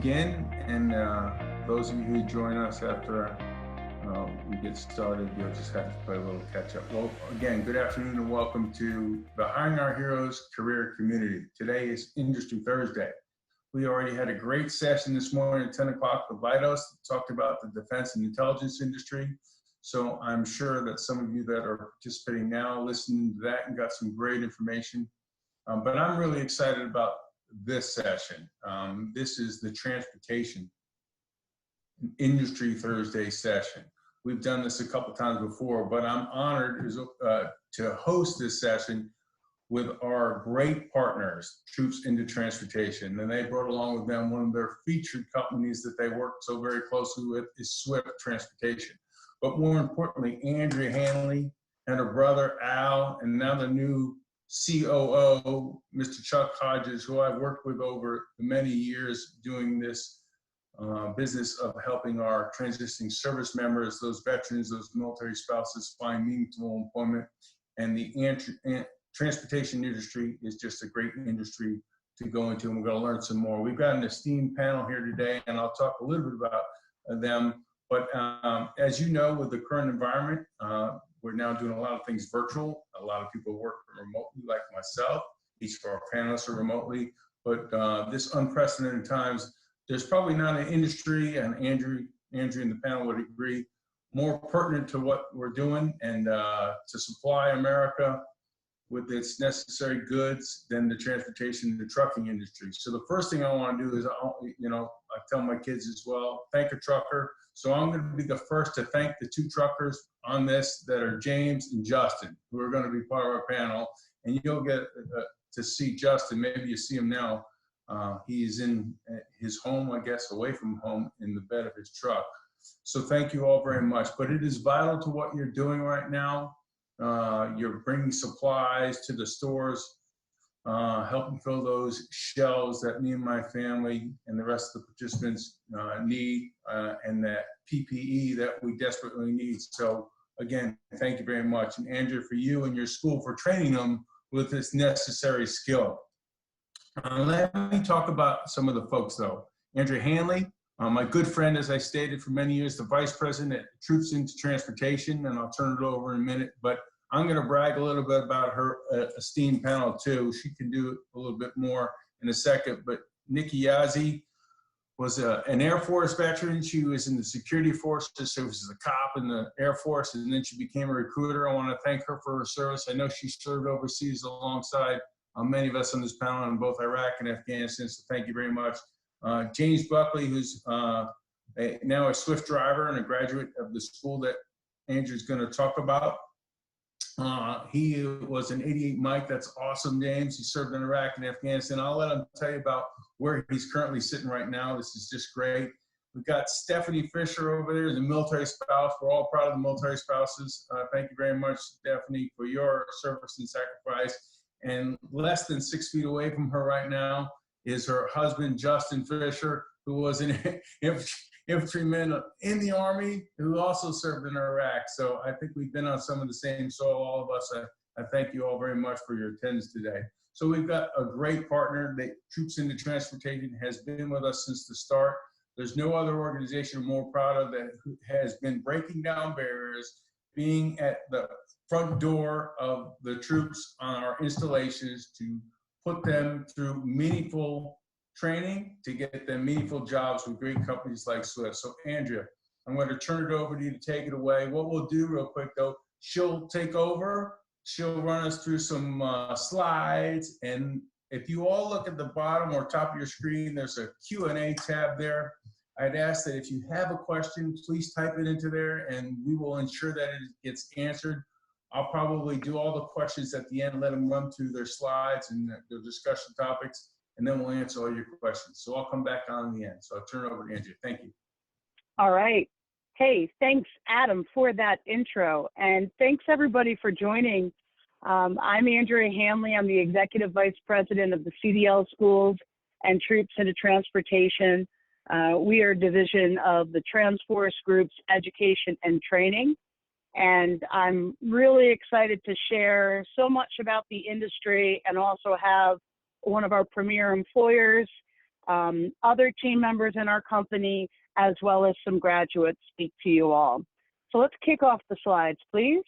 begin, and those of you who join us after we get started, you'll just have to play a little catch up. Well, again, good afternoon and welcome to the Hiring Our Heroes Career Community. Today is Industry Thursday. We already had a great session this morning at 10 o'clock with Leidos, talked about the defense and intelligence industry. So I'm sure that some of you that are participating now listening to that and got some great information. But I'm really excited about this session. This is the Transportation Industry Thursday session. We've done this a couple times before, but I'm honored to host this session with our great partners, Troops into Transportation. And they brought along with them one of their featured companies that they work so very closely with is Swift Transportation. But more importantly, Andrea Hanley and her brother Al, and now the new COO, Mr. Chuck Hodges, who I've worked with over many years doing this business of helping our transitioning service members, those veterans, those military spouses find meaningful employment. And the transportation industry is just a great industry to go into, and we're going to learn some more. We've got an esteemed panel here today, and I'll talk a little bit about them. But as you know, with the current environment, we're now doing a lot of things virtual. A lot of people work remotely, like myself. Each of our panelists are remotely. But this unprecedented times, there's probably not an industry, and Andrew and the panel would agree, more pertinent to what we're doing and to supply America with its necessary goods than the transportation and the trucking industry. So the first thing I want to do is, I tell my kids as well, thank a trucker. So I'm going to be the first to thank the two truckers on this that are James and Justin, who are going to be part of our panel. And you'll get to see Justin. Maybe you see him now. He's in his home, I guess, away from home in the bed of his truck. So thank you all very much. But it is vital to what you're doing right now. You're bringing supplies to the stores, helping fill those shelves that me and my family and the rest of the participants need, and that PPE that we desperately need. So again, thank you very much. And Andrew, for you and your school for training them with this necessary skill. Let me talk about some of the folks though. Andrea Hanley, my good friend, as I stated for many years, the Vice President at Troops into Transportation, and I'll turn it over in a minute, but I'm gonna brag a little bit about her esteemed panel too. She can do a little bit more in a second, but Nikki Yazzie was an Air Force veteran. She was in the security forces, so she was a cop in the Air Force, and then she became a recruiter. I wanna thank her for her service. I know she served overseas alongside many of us on this panel in both Iraq and Afghanistan, so thank you very much. James Buckley, who's now a Swift driver and a graduate of the school that Andrew's gonna talk about. He was an 88 Mike. That's awesome, James. He served in Iraq and Afghanistan. I'll let him tell you about where he's currently sitting right now. This is just great. We've got Stephanie Fisher over there, the military spouse. We're all proud of the military spouses. Thank you very much, Stephanie, for your service and sacrifice. And less than 6 feet away from her right now is her husband, Justin Fisher, who was an infantryman in the Army, who also served in Iraq. So I think we've been on some of the same soil, all of us. I thank you all very much for your attendance today. So we've got a great partner that Troops into Transportation has been with us since the start. There's no other organization I'm more proud of that has been breaking down barriers, being at the front door of the troops on our installations to put them through meaningful training to get them meaningful jobs with great companies like Swift. So Andrea, I'm going to turn it over to you to take it away. What we'll do real quick though, she'll take over, she'll run us through some slides, and if you all look at the bottom or top of your screen, there's a Q&A tab there. I'd ask that if you have a question, please type it into there and we will ensure that it gets answered. I'll probably do all the questions at the end, let them run through their slides and their discussion topics, and then we'll answer all your questions. So I'll come back on in the end. So I'll turn it over to Andrea. Thank you. All right. Hey, thanks, Adam, for that intro. And thanks, everybody, for joining. I'm Andrea Hanley. I'm the Executive Vice President of the CDL Schools and Troops into Transportation. We are a division of the Transforce Group's Education and Training. And I'm really excited to share so much about the industry and also have one of our premier employers other team members in our company, as well as some graduates speak to you all. So let's kick off the slides, please.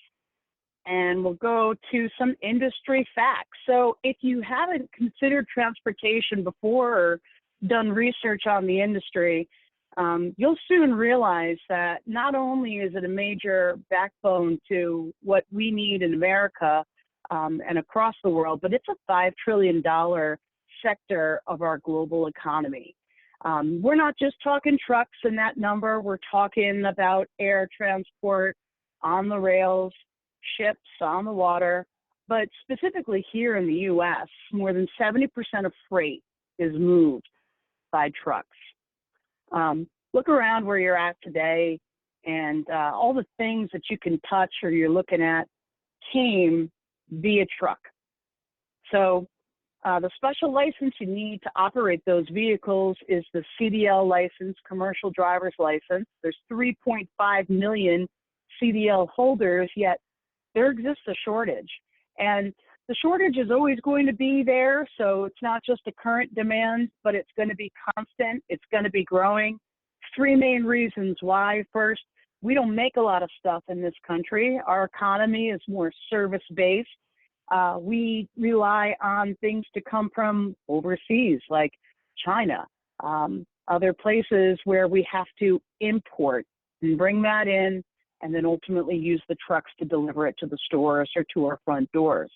And we'll go to some industry facts. So if you haven't considered transportation before or done research on the industry, you'll soon realize that not only is it a major backbone to what we need in America and across the world, but it's a $5 trillion sector of our global economy. We're not just talking trucks in that number, we're talking about air transport, on the rails, ships, on the water, but specifically here in the US, more than 70% of freight is moved by trucks. Look around where you're at today, and all the things that you can touch or you're looking at came via truck. So the special license you need to operate those vehicles is the CDL license, commercial driver's license. There's 3.5 million CDL holders, yet there exists a shortage. And the shortage is always going to be there, so it's not just a current demand, but it's going to be constant, it's going to be growing. Three main reasons why. First, we don't make a lot of stuff in this country. Our economy is more service-based. We rely on things to come from overseas, like China, other places where we have to import and bring that in, and then ultimately use the trucks to deliver it to the stores or to our front doors.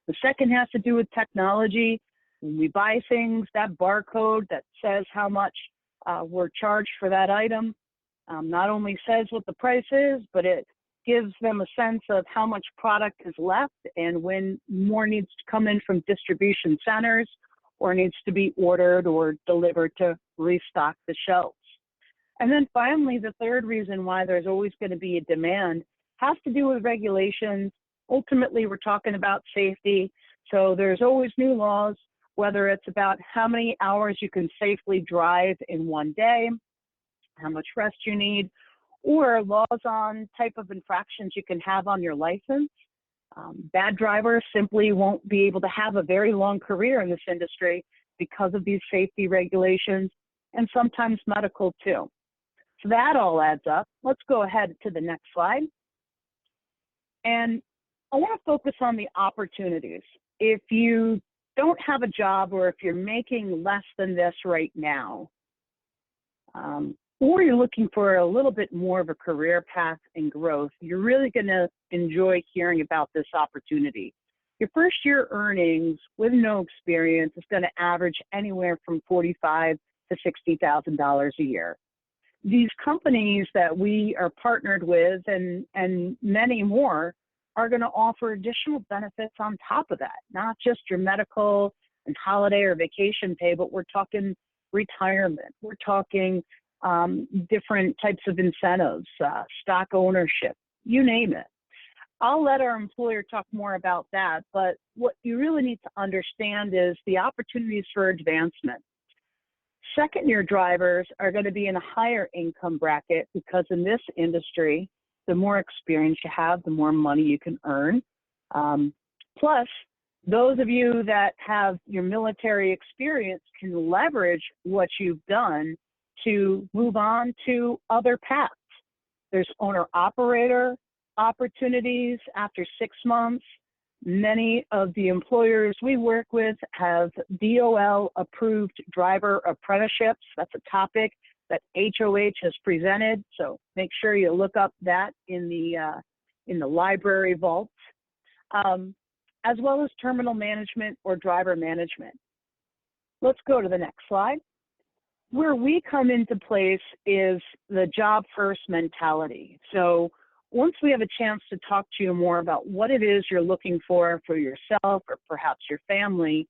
The second has to do with technology. When we buy things, that barcode that says how much we're charged for that item not only says what the price is, but it gives them a sense of how much product is left and when more needs to come in from distribution centers or needs to be ordered or delivered to restock the shelves. And then finally, the third reason why there's always going to be a demand has to do with regulations. Ultimately, we're talking about safety. So there's always new laws, whether it's about how many hours you can safely drive in one day, how much rest you need, or laws on type of infractions you can have on your license. Bad drivers simply won't be able to have a very long career in this industry because of these safety regulations, and sometimes medical too. So that all adds up. Let's go ahead to the next slide. And I want to focus on the opportunities. If you don't have a job, or if you're making less than this right now, or you're looking for a little bit more of a career path and growth, you're really going to enjoy hearing about this opportunity. Your first year earnings with no experience is going to average anywhere from $45,000 to $60,000 a year. These companies that we are partnered with and many more are going to offer additional benefits on top of that, not just your medical and holiday or vacation pay, but we're talking retirement. We're talking different types of incentives, stock ownership, you name it. I'll let our employer talk more about that, but what you really need to understand is the opportunities for advancement. Second-year drivers are going to be in a higher income bracket because in this industry, the more experience you have, the more money you can earn. Plus, those of you that have your military experience can leverage what you've done to move on to other paths. There's owner-operator opportunities after 6 months. Many of the employers we work with have DOL-approved driver apprenticeships. That's a topic that HOH has presented, so make sure you look up that in the library vaults, as well as terminal management or driver management. Let's go to the next slide. Where we come into place is the job first mentality. So once we have a chance to talk to you more about what it is you're looking for yourself or perhaps your family,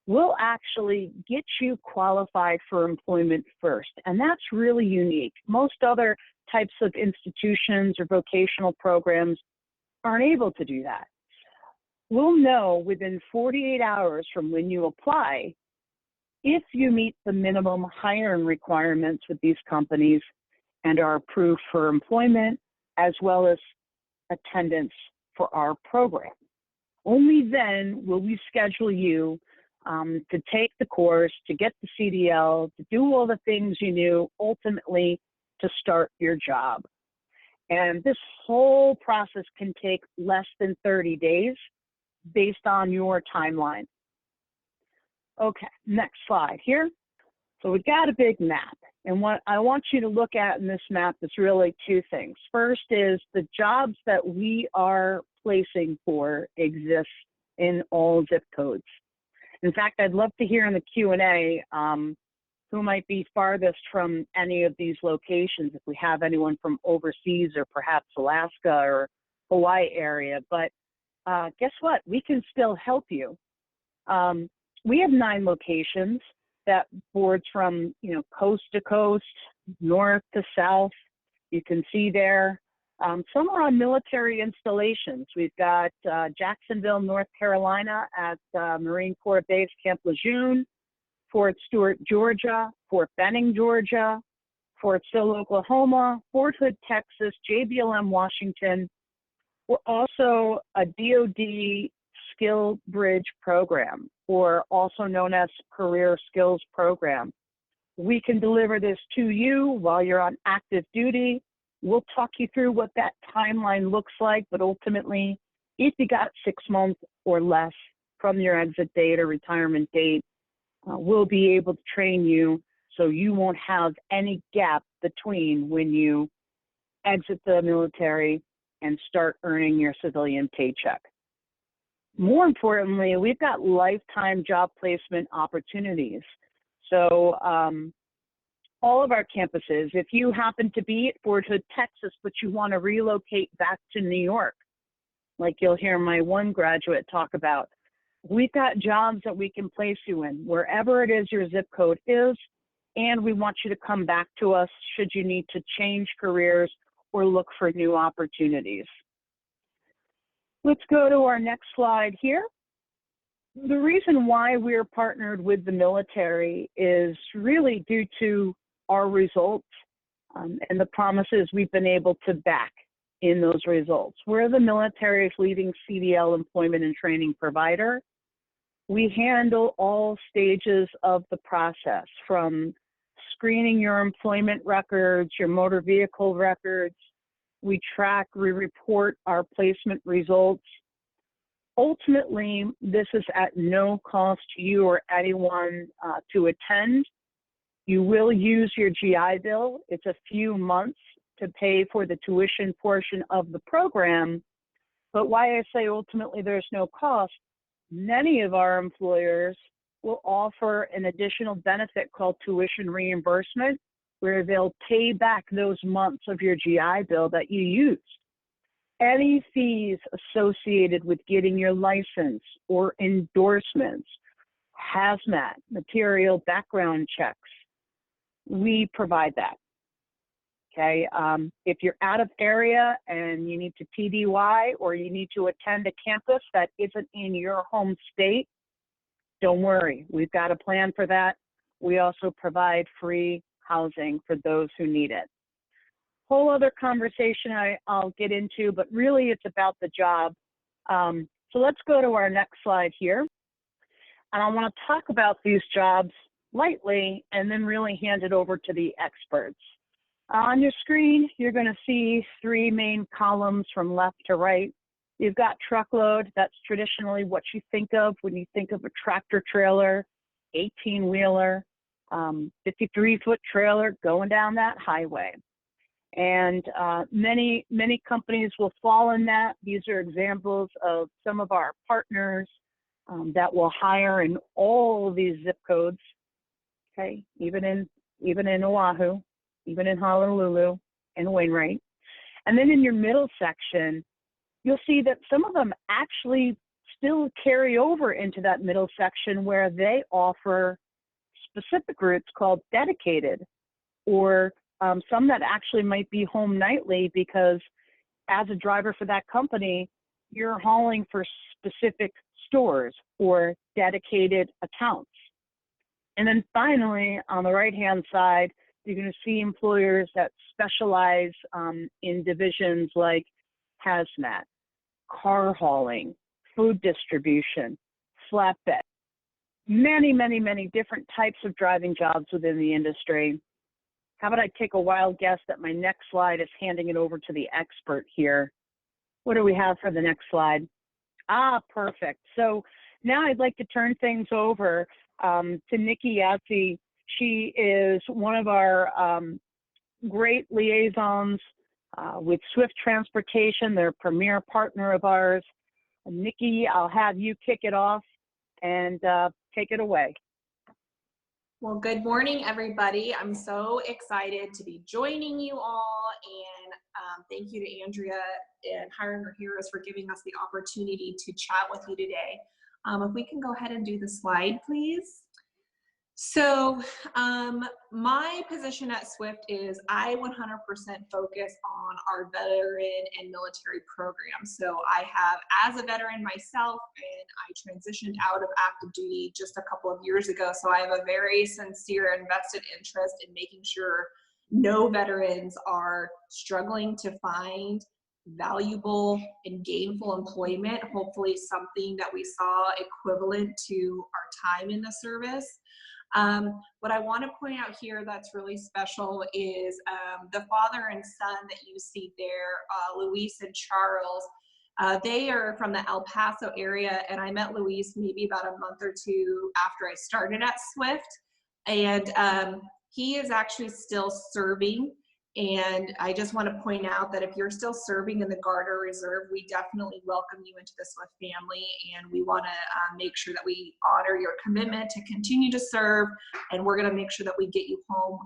we'll actually get you qualified for employment first. And that's really unique. Most other types of institutions or vocational programs aren't able to do that. We'll know within 48 hours from when you apply if you meet the minimum hiring requirements with these companies and are approved for employment, as well as attendance for our program. Only then will we schedule you to take the course, to get the CDL, to do all the things you knew, ultimately to start your job. And this whole process can take less than 30 days based on your timeline. Okay, next slide here. So we've got a big map. And what I want you to look at in this map is really two things. First is the jobs that we are placing for exist in all zip codes. In fact, I'd love to hear in the Q&A who might be farthest from any of these locations, if we have anyone from overseas or perhaps Alaska or Hawaii area. But guess what? We can still help you. We have 9 locations that boards from, coast to coast, north to south. You can see there. Some are on military installations. We've got Jacksonville, North Carolina at Marine Corps Base Camp Lejeune, Fort Stewart, Georgia, Fort Benning, Georgia, Fort Sill, Oklahoma, Fort Hood, Texas, JBLM, Washington. We're also a DoD Skill Bridge program, or also known as Career Skills Program. We can deliver this to you while you're on active duty. We'll talk you through what that timeline looks like, but ultimately, if you got 6 months or less from your exit date or retirement date, we'll be able to train you so you won't have any gap between when you exit the military and start earning your civilian paycheck. More importantly, we've got lifetime job placement opportunities. So all of our campuses, if you happen to be at Fort Hood, Texas, but you want to relocate back to New York, like you'll hear my one graduate talk about, we've got jobs that we can place you in, wherever it is your zip code is, and we want you to come back to us should you need to change careers or look for new opportunities. Let's go to our next slide here. The reason why we're partnered with the military is really due to our results and the promises we've been able to back in those results. We're the military's leading CDL employment and training provider. We handle all stages of the process, from screening your employment records, your motor vehicle records. We track, we report our placement results. Ultimately, this is at no cost to you or anyone to attend. You will use your GI Bill. It's a few months to pay for the tuition portion of the program. But why I say ultimately there's no cost, many of our employers will offer an additional benefit called tuition reimbursement, where they'll pay back those months of your GI Bill that you used. Any fees associated with getting your license or endorsements, hazmat, material background checks, we provide that. Okay, if you're out of area and you need to TDY or you need to attend a campus that isn't in your home state, don't worry, we've got a plan for that. We also provide free housing for those who need it. Whole other conversation I'll get into, but really it's about the job. So let's go to our next slide here. And I want to talk about these jobs lightly and then really hand it over to the experts. On your screen, you're going to see 3 main columns from left to right. You've got truckload. That's traditionally what you think of when you think of a tractor trailer, 18-wheeler, 53-foot trailer going down that highway. And many companies will fall in that. These are examples of some of our partners that will hire in all of these zip codes, okay, even in Oahu, even in Honolulu and Wainwright. And then in your middle section, you'll see that some of them actually still carry over into that middle section where they offer specific routes called dedicated, or some that actually might be home nightly because as a driver for that company, you're hauling for specific stores or dedicated accounts. And then finally, on the right-hand side, you're going to see employers that specialize in divisions like hazmat, car hauling, food distribution, flatbed. many, many, many different types of driving jobs within the industry. How about I take a wild guess that my next slide is handing it over to the expert here. What do we have for the next slide? Ah, perfect. So now I'd like to turn things over to Nikki Yazzie. She is one of our great liaisons with Swift Transportation. They're a premier partner of ours. Nikki, I'll have you kick it off and take it away. Well, good morning, everybody. I'm so excited to be joining you all, and thank you to Andrea and Hiring Our Heroes for giving us the opportunity to chat with you today. If we can go ahead and do the slide, please. So my position at Swift is I 100% focus on our veteran and military program. So I have, as a veteran myself, and I transitioned out of active duty just a couple of years ago. So I have a very sincere and vested interest in making sure no veterans are struggling to find valuable and gainful employment, hopefully something that we saw equivalent to our time in the service. What I want to point out here that's really special is the father and son that you see there, Luis and Charles. They are from the El Paso area, and I met Luis maybe about a month or two after I started at Swift, and he is actually still serving. And I just want to point out that if you're still serving in the Guard or Reserve, we definitely welcome you into the Swift family, and we want to make sure that we honor your commitment to continue to serve, and we're going to make sure that we get you home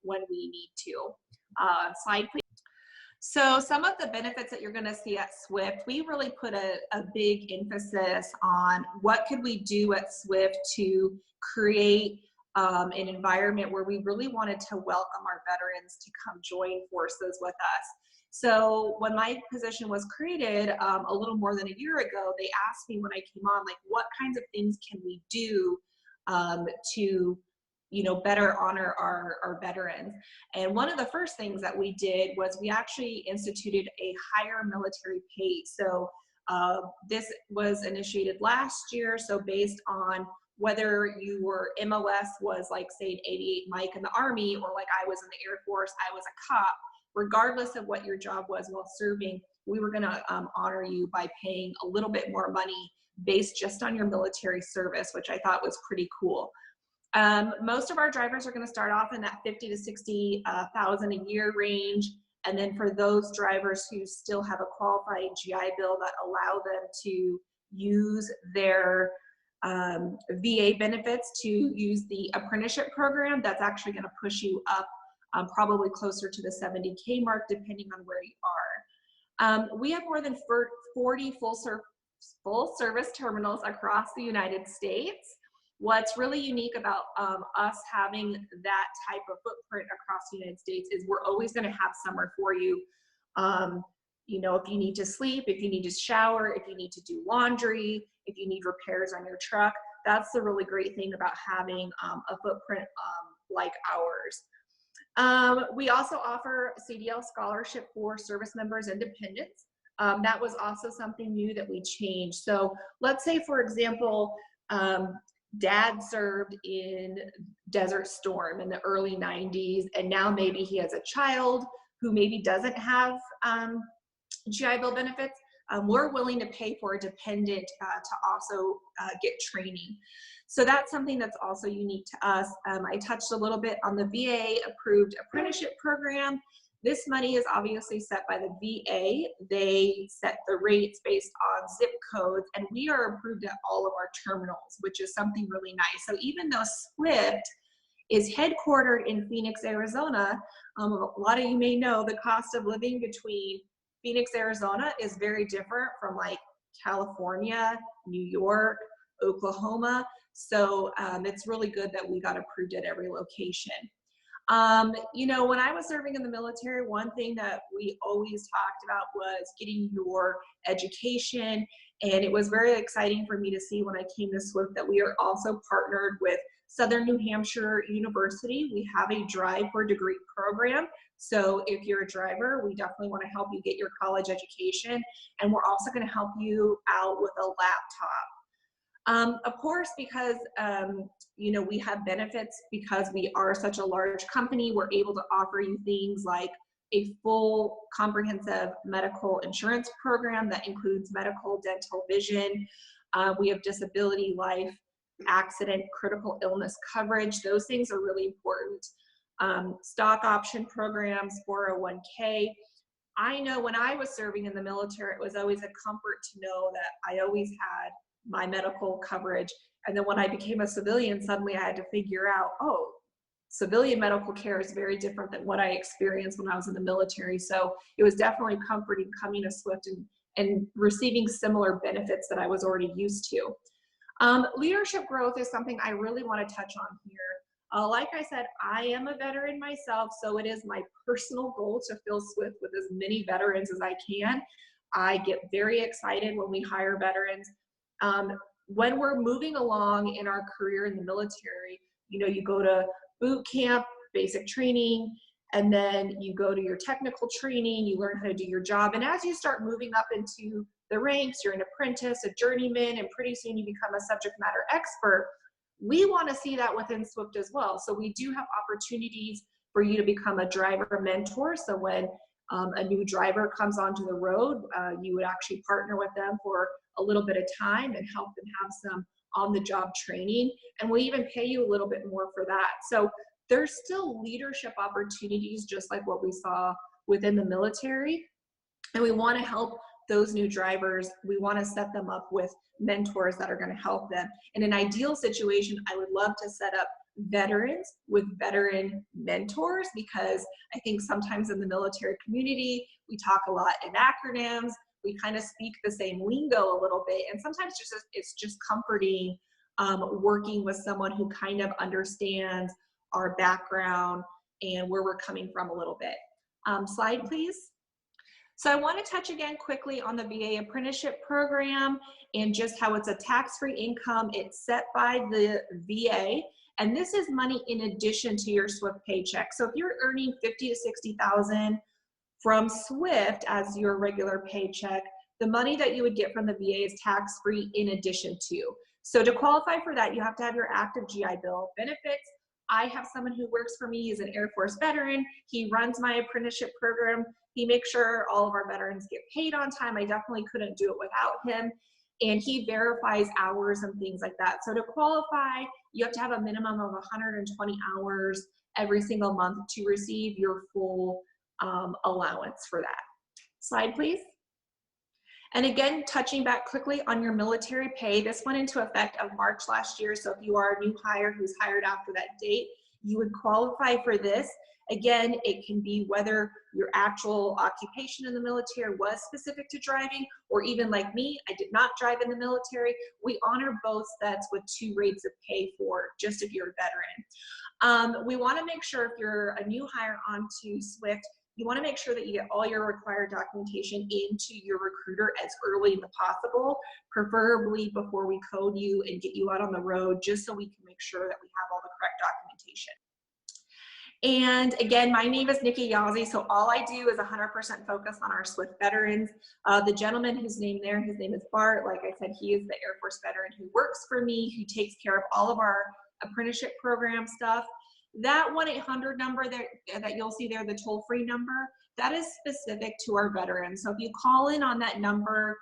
when we need to. Slide, please. So some of the benefits that you're going to see at Swift, we really put a big emphasis on what could we do at Swift to create an environment where we really wanted to welcome our veterans to come join forces with us. So when my position was created a little more than a year ago, they asked me when I came on, like, what kinds of things can we do to, you know, better honor our veterans? And one of the first things that we did was we actually instituted a higher military pay. So this was initiated last year. So based on whether you were MOS was like, say, an 88 Mike in the Army, or like I was in the Air Force, I was a cop, regardless of what your job was while serving, we were going to honor you by paying a little bit more money based just on your military service, which I thought was pretty cool. Most of our drivers are going to start off in that 50 to 60,000 a year range. And then for those drivers who still have a qualified GI Bill that allow them to use their VA benefits to use the apprenticeship program, that's actually going to push you up probably closer to the 70K mark, depending on where you are. We have more than 40 full service terminals across the United States. What's really unique about us having that type of footprint across the United States is we're always going to have somewhere for you. You know, if you need to sleep, if you need to shower, if you need to do laundry, if you need repairs on your truck, that's the really great thing about having a footprint like ours. We also offer a CDL scholarship for service members and dependents. That was also something new that we changed. So let's say, for example, Dad served in Desert Storm in the early 90s, and now maybe he has a child who maybe doesn't have GI Bill benefits. We're willing to pay for a dependent to also get training. So that's something that's also unique to us. I touched a little bit on the VA approved apprenticeship program. This money is obviously set by the VA. They set the rates based on zip codes, and we are approved at all of our terminals, which is something really nice. So even though Swift is headquartered in Phoenix, Arizona, a lot of you may know the cost of living between Phoenix, Arizona is very different from like California, New York, Oklahoma. So it's really good that we got approved at every location. You know, when I was serving in the military, one thing that we always talked about was getting your education. And it was very exciting for me to see when I came to Swift that we are also partnered with Southern New Hampshire University. We have a Drive for Degree program. So if you're a driver, we definitely want to help you get your college education. And we're also going to help you out with a laptop. Of course, because you know, we have benefits because we are such a large company, we're able to offer you things like a full comprehensive medical insurance program that includes medical, dental, vision. We have disability, life, accident, critical illness coverage. Those things are really important. Stock option programs, 401k. I know when I was serving in the military, it was always a comfort to know that I always had my medical coverage. And then when I became a civilian, suddenly I had to figure out, oh, civilian medical care is very different than what I experienced when I was in the military. So it was definitely comforting coming to Swift and receiving similar benefits that I was already used to. Leadership growth is something I really want to touch on here. Like I said, I am a veteran myself, so it is my personal goal to fill Swift with as many veterans as I can. I get very excited when we hire veterans. When we're moving along in our career in the military, you know, you go to boot camp, basic training, and then you go to your technical training, you learn how to do your job. And as you start moving up into the ranks, you're an apprentice, a journeyman, and pretty soon you become a subject matter expert. We want to see that within Swift as well. So we do have opportunities for you to become a driver mentor. So when a new driver comes onto the road, you would actually partner with them for a little bit of time and help them have some on-the-job training. And we'll even pay you a little bit more for that. So there's still leadership opportunities, just like what we saw within the military. And we want to help those new drivers. We want to set them up with mentors that are going to help them. In an ideal situation, I would love to set up veterans with veteran mentors, because I think sometimes in the military community, we talk a lot in acronyms, we kind of speak the same lingo a little bit, and sometimes it's just comforting working with someone who kind of understands our background and where we're coming from a little bit. Slide, please. So I want to touch again quickly on the VA apprenticeship program and just how it's a tax-free income. It's set by the VA, and this is money in addition to your Swift paycheck. So if you're earning $50,000 to $60,000 from Swift as your regular paycheck, the money that you would get from the VA is tax-free in addition to. So to qualify for that, you have to have your active GI Bill benefits. I have someone who works for me. He's an Air Force veteran. He runs my apprenticeship program. He makes sure all of our veterans get paid on time. I definitely couldn't do it without him. And he verifies hours and things like that. So to qualify, you have to have a minimum of 120 hours every single month to receive your full allowance for that. Slide, please. And again, touching back quickly on your military pay, this went into effect of March last year. So if you are a new hire who's hired after that date, you would qualify for this. Again, it can be whether your actual occupation in the military was specific to driving, or even like me, I did not drive in the military. We honor both sets with 2 rates of pay for just if you're a veteran. We want to make sure if you're a new hire onto Swift, you want to make sure that you get all your required documentation into your recruiter as early as possible, preferably before we code you and get you out on the road, just so we can make sure that we have all the correct documentation. And again, my name is Nikki Yazzie, so all I do is 100% focus on our Swift veterans. The gentleman whose name there, his name is Bart. Like I said, he is the Air Force veteran who works for me, who takes care of all of our apprenticeship program stuff. That 1-800 number that you'll see there, the toll-free number, that is specific to our veterans. So if you call in on that number,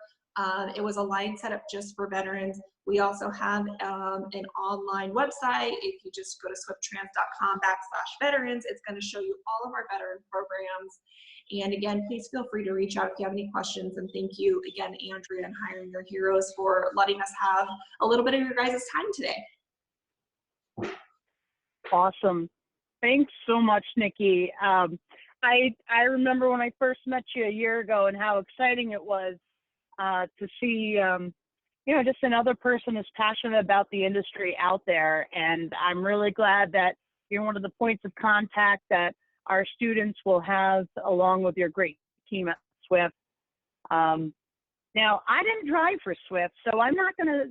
it was a line set up just for veterans. We also have an online website. If you just go to swifttrans.com/veterans, it's going to show you all of our veteran programs. And again, please feel free to reach out if you have any questions. And thank you again, Andrea and Hiring Your Heroes, for letting us have a little bit of your guys' time today. Awesome. Thanks so much, Nikki. I remember when I first met you a year ago and how exciting it was to see, you know, just another person as passionate about the industry out there. And I'm really glad that you're one of the points of contact that our students will have along with your great team at Swift. Now, I didn't drive for Swift, so I'm not gonna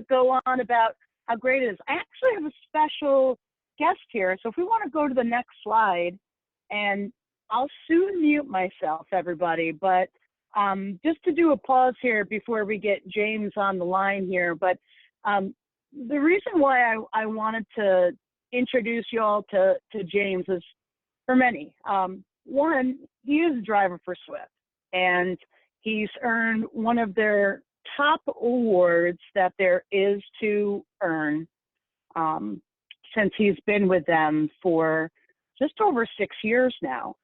go on about how great it is. I actually have a special guest here. So if we want to go to the next slide, and I'll soon mute myself, everybody, but just to do a pause here before we get James on the line here, but The reason why I wanted to introduce you all to James is for many. One, he is a driver for Swift, and he's earned one of their top awards that there is to earn since he's been with them for just over 6 years now.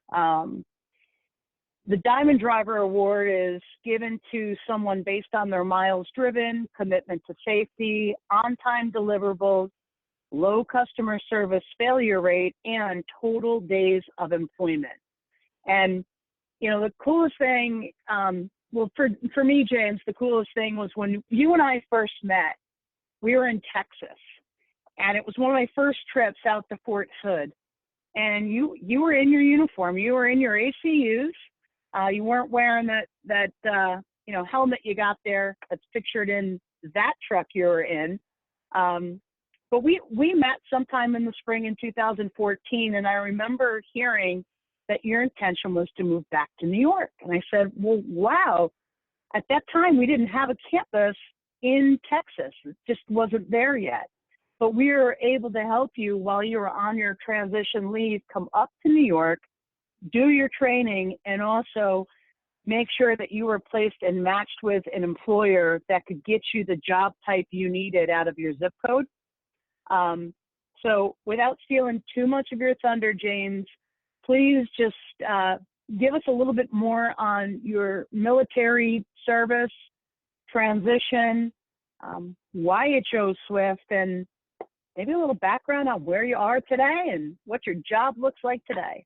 The Diamond Driver Award is given to someone based on their miles driven, commitment to safety, on-time deliverables, low customer service failure rate, and total days of employment. And, you know, the coolest thing, well, for me, James, the coolest thing was when you and I first met, we were in Texas. And it was one of my first trips out to Fort Hood. And you were in your uniform. You were in your ACUs. You weren't wearing that you know, helmet you got there that's pictured in that truck you were in. But we met sometime in the spring in 2014, and I remember hearing that your intention was to move back to New York. And I said, well, wow. At that time, we didn't have a campus in Texas. It just wasn't there yet. But we were able to help you while you were on your transition leave, come up to New York, do your training, and also make sure that you were placed and matched with an employer that could get you the job type you needed out of your zip code. So without stealing too much of your thunder, James, please just give us a little bit more on your military service, transition, why you chose Swift, and maybe a little background on where you are today and what your job looks like today.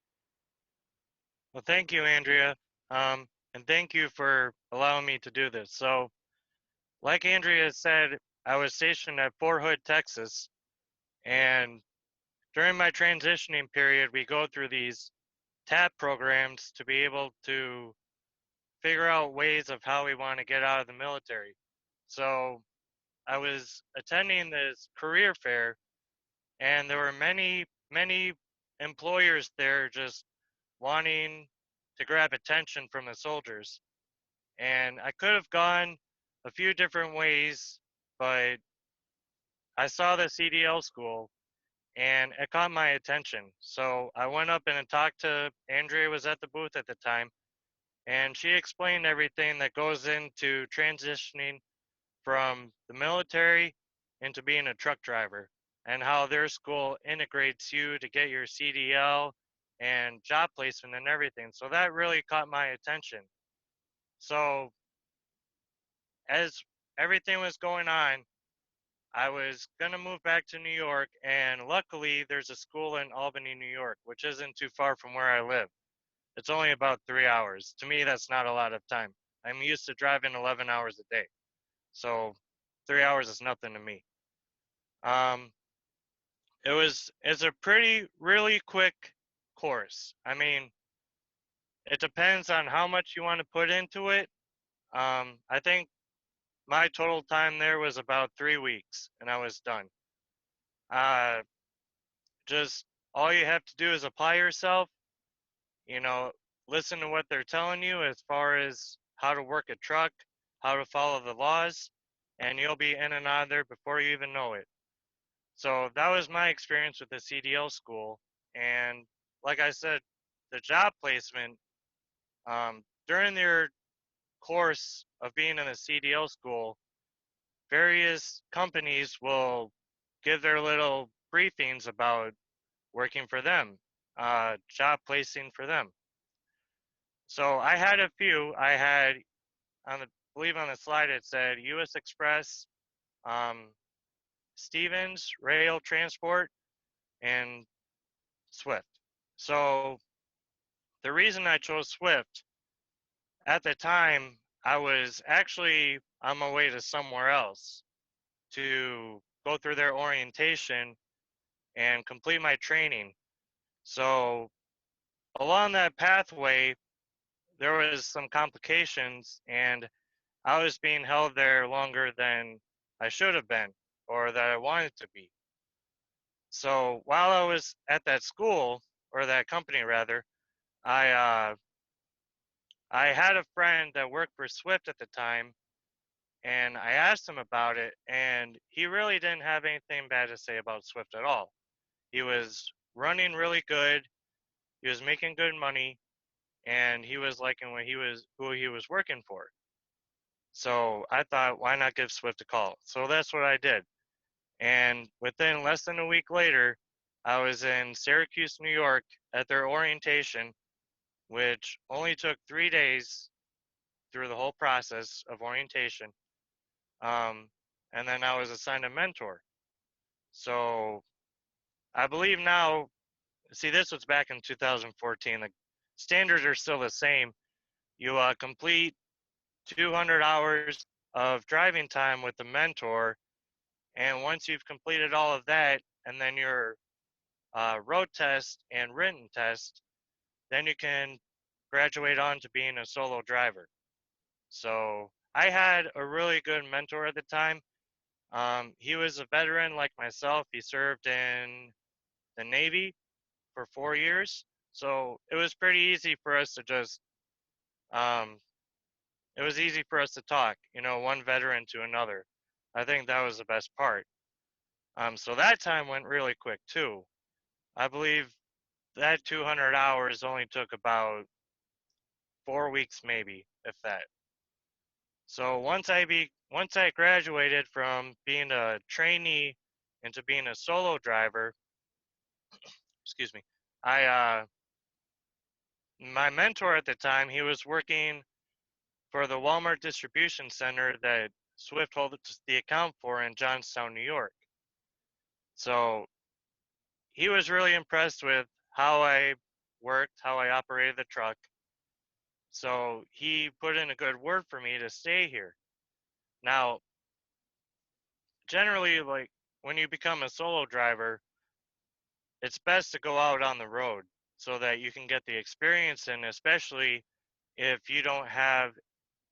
Well, thank you, Andrea. And thank you for allowing me to do this. So, like Andrea said, I was stationed at Fort Hood, Texas, and during my transitioning period, we go through these TAP programs to be able to figure out ways of how we want to get out of the military. So, I was attending this career fair, and there were many employers there just wanting to grab attention from the soldiers. And I could have gone a few different ways, but I saw the CDL school and it caught my attention. So I went up and talked to Andrea, was at the booth at the time, and she explained everything that goes into transitioning from the military into being a truck driver and how their school integrates you to get your CDL and job placement and everything. So that really caught my attention. So as everything was going on, I was going to move back to New York, and luckily there's a school in Albany, New York, which isn't too far from where I live. It's only about 3 hours. To me, that's not a lot of time. I'm used to driving 11 hours a day. So 3 hours is nothing to me. It's a really quick course. I mean, it depends on how much you want to put into it. I think my total time there was about 3 weeks, and I was done. Just all you have to do is apply yourself, you know, listen to what they're telling you as far as how to work a truck, how to follow the laws, and you'll be in and out of there before you even know it. So that was my experience with the CDL school. And like I said, the job placement, during their course of being in the CDL school, various companies will give their little briefings about working for them, job placing for them. So I had a few. I had, I believe on the slide it said U.S. Express, Stevens, Rail Transport, and Swift. So the reason I chose Swift, at the time, I was actually on my way to somewhere else to go through their orientation and complete my training. So along that pathway, there was some complications, and I was being held there longer than I should have been, or that I wanted to be. So while I was at that school, or that company rather, I I had a friend that worked for Swift at the time, and I asked him about it, and he really didn't have anything bad to say about Swift at all. He was running really good, he was making good money, and he was liking who he was working for. So I thought, why not give Swift a call? So that's what I did. And within less than a week later, I was in Syracuse, New York at their orientation, which only took 3 days through the whole process of orientation. Um, and then I was assigned a mentor. So I believe now, see, this was back in 2014. The standards are still the same. You complete 200 hours of driving time with the mentor. And once you've completed all of that, and then your road test and written test, then you can graduate on to being a solo driver. So I had a really good mentor at the time. He was a veteran like myself. He served in the Navy for 4 years. So it was pretty easy for us to just, um, it was easy for us to talk, one veteran to another. I think that was the best part. So that time went really quick too. I believe that 200 hours only took about 4 weeks, maybe, if that. So once I graduated from being a trainee into being a solo driver, excuse me, I my mentor at the time, he was working for the Walmart distribution center that Swift holds the account for in Johnstown, New York. So he was really impressed with how I worked, how I operated the truck. So he put in a good word for me to stay here. Now, generally, like when you become a solo driver, it's best to go out on the road so that you can get the experience in, especially if you don't have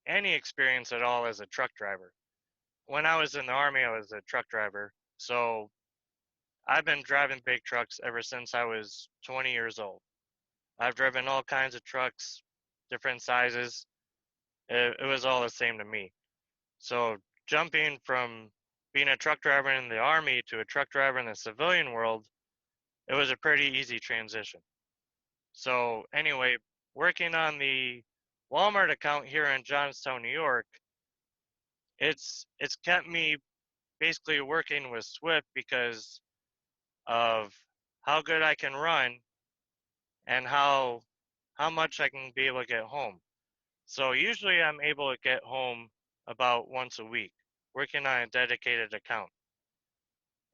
any experience at all as a truck driver. When I was in the Army, I was a truck driver. So I've been driving big trucks ever since I was 20 years old. I've driven all kinds of trucks, different sizes. It was all the same to me. So jumping from being a truck driver in the Army to a truck driver in the civilian world, it was a pretty easy transition. So anyway, working on the Walmart account here in Johnstown, New York, it's kept me basically working with Swift because of how good I can run and how much I can be able to get home. So usually I'm able to get home about once a week working on a dedicated account.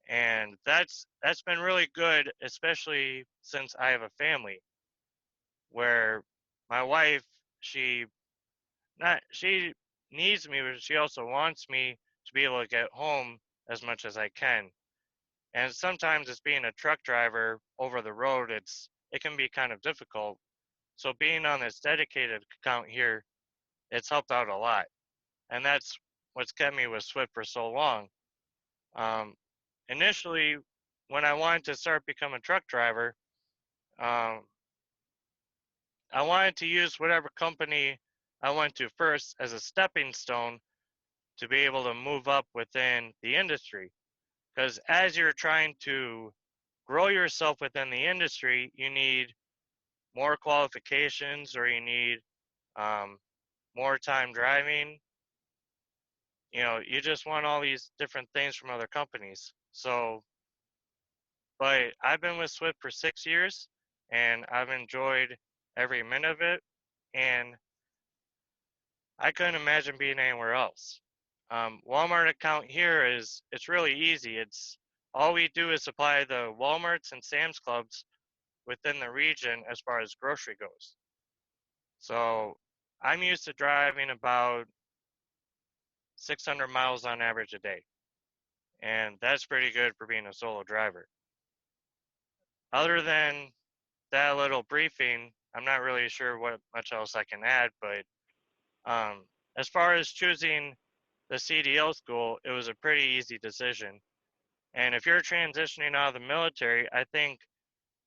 And that's been really good, especially since I have a family where my wife, she not she needs me, but she also wants me to be able to get home as much as I can. And sometimes it's being a truck driver over the road, it can be kind of difficult. So being on this dedicated account here, it's helped out a lot. And that's what's kept me with Swift for so long. Um, Initially, when I wanted to start becoming a truck driver, um, I wanted to use whatever company I went to first as a stepping stone to be able to move up within the industry. Because as you're trying to grow yourself within the industry, you need more qualifications or you need um, more time driving. You just want all these different things from other companies. So, but I've been with Swift for 6 years and I've enjoyed every minute of it. And I couldn't imagine being anywhere else. Walmart account here it's really easy. It's all we do is supply the Walmarts and Sam's Clubs within the region as far as grocery goes. So I'm used to driving about 600 miles on average a day, and that's pretty good for being a solo driver. Other than that little briefing, I'm not really sure what much else I can add, but as far as choosing the CDL school, it was a pretty easy decision. And if you're transitioning out of the military, I think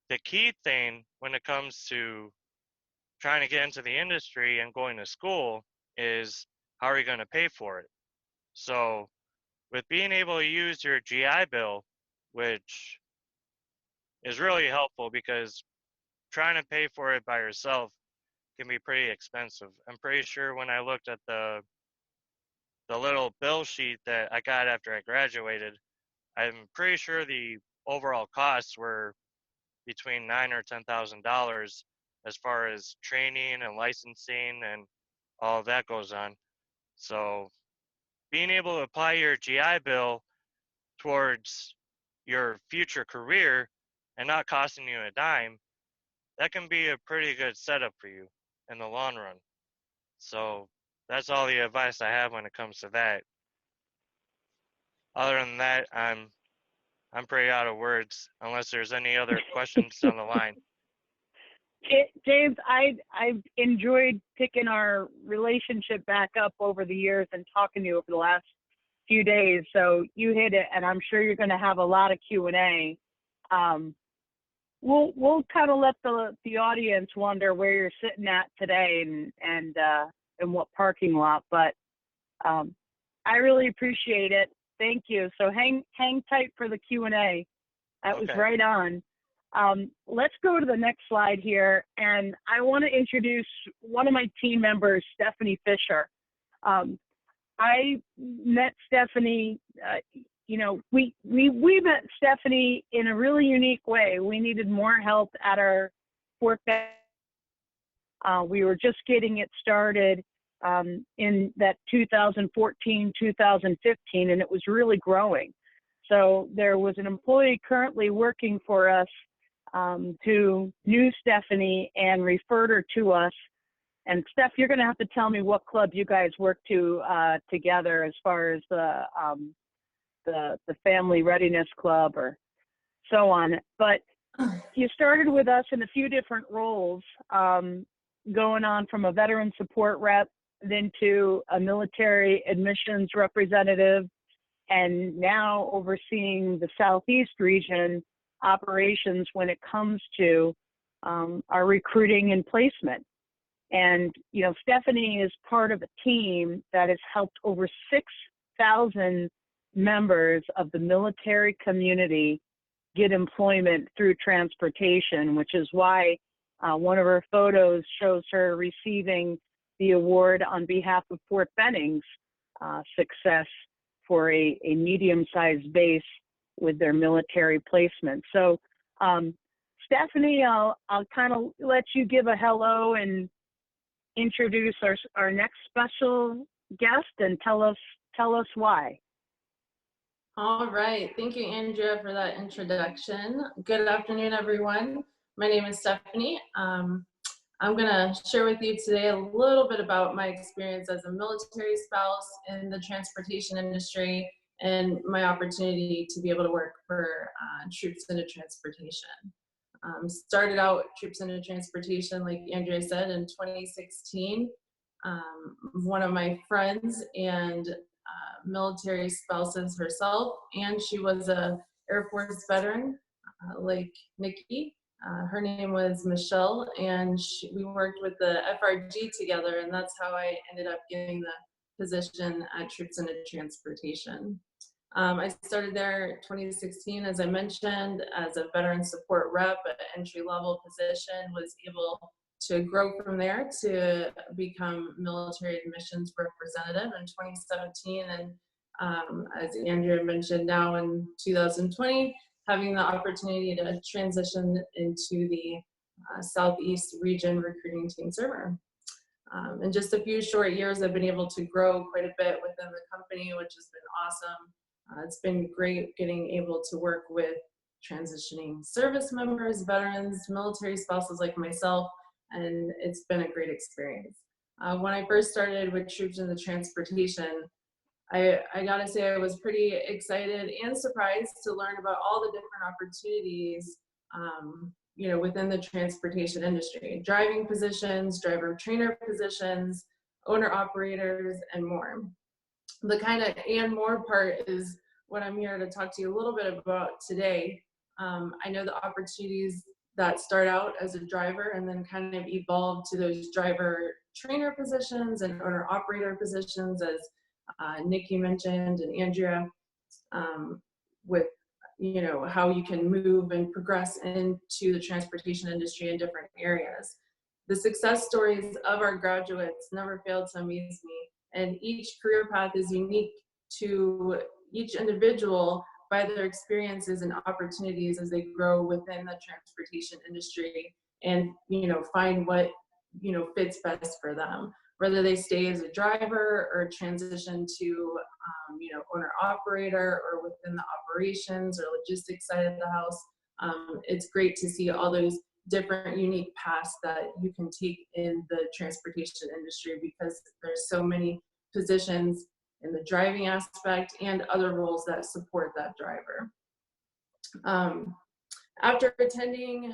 the key thing when it comes to trying to get into the industry and going to school is how are you going to pay for it? So with being able to use your GI Bill, which is really helpful because trying to pay for it by yourself can be pretty expensive. I'm pretty sure when I looked at the little bill sheet that I got after I graduated, I'm pretty sure the overall costs were between $9,000 or $10,000 as far as training and licensing and all of that goes on. So being able to apply your GI Bill towards your future career and not costing you a dime, that can be a pretty good setup for you in the long run. So that's all the advice I have when it comes to that. Other than that, I'm pretty out of words unless there's any other questions on the line. James, I've enjoyed picking our relationship back up over the years and talking to you over the last few days. So you hit it, and I'm sure you're going to have a lot of Q&A. We'll kind of let the audience wonder where you're sitting at today and what parking lot. But I really appreciate it. Thank you. So hang tight for the Q&A. That was right on. Let's go to the next slide here, and I want to introduce one of my team members, Stephanie Fisher. I met Stephanie, we met Stephanie in a really unique way. We needed more help at our Fort Benning. We were just getting it started in that 2014, 2015, and it was really growing. So there was an employee currently working for us who knew Stephanie and referred her to us. And Steph, you're going to have to tell me what club you guys work together as far as the Family Readiness Club or so on. But you started with us in a few different roles, going on from a veteran support rep, then to a military admissions representative, and now overseeing the Southeast region operations when it comes to our recruiting and placement. And, Stephanie is part of a team that has helped over 6,000 members of the military community get employment through transportation, which is why one of her photos shows her receiving the award on behalf of Fort Benning's success for a medium-sized base with their military placement. So, Stephanie, I'll kind of let you give a hello and introduce our next special guest and tell us why. All right. Thank you, Andrea, for that introduction. Good afternoon, everyone. My name is Stephanie. I'm going to share with you today a little bit about my experience as a military spouse in the transportation industry and my opportunity to be able to work for Troops Into Transportation. Started out Troops Into Transportation, like Andrea said, in 2016. One of my friends and military spouses herself, and she was a Air Force veteran, like Nikki. Her name was Michelle, and we worked with the FRG together, and that's how I ended up getting the position at Troops Into Transportation. I started there 2016, as I mentioned, as a veteran support rep, an entry-level position, was able to grow from there to become military admissions representative in 2017. And as Andrea mentioned, now in 2020, having the opportunity to transition into the Southeast region recruiting team server. In just a few short years, I've been able to grow quite a bit within the company, which has been awesome. It's been great getting able to work with transitioning service members, veterans, military spouses like myself, and it's been a great experience. When I first started with Troops Into Transportation, I gotta say I was pretty excited and surprised to learn about all the different opportunities within the transportation industry. Driving positions, driver trainer positions, owner operators, and more. The kind of and more part is what I'm here to talk to you a little bit about today. I know the opportunities that start out as a driver and then kind of evolve to those driver trainer positions and owner operator positions as Nikki mentioned and Andrea, with how you can move and progress into the transportation industry in different areas. The success stories of our graduates never fail to amaze me, and each career path is unique to each individual by their experiences and opportunities as they grow within the transportation industry and find what fits best for them, whether they stay as a driver or transition to owner operator or within the operations or logistics side of the house. It's great to see all those different unique paths that you can take in the transportation industry, because there's so many positions in the driving aspect and other roles that support that driver. After attending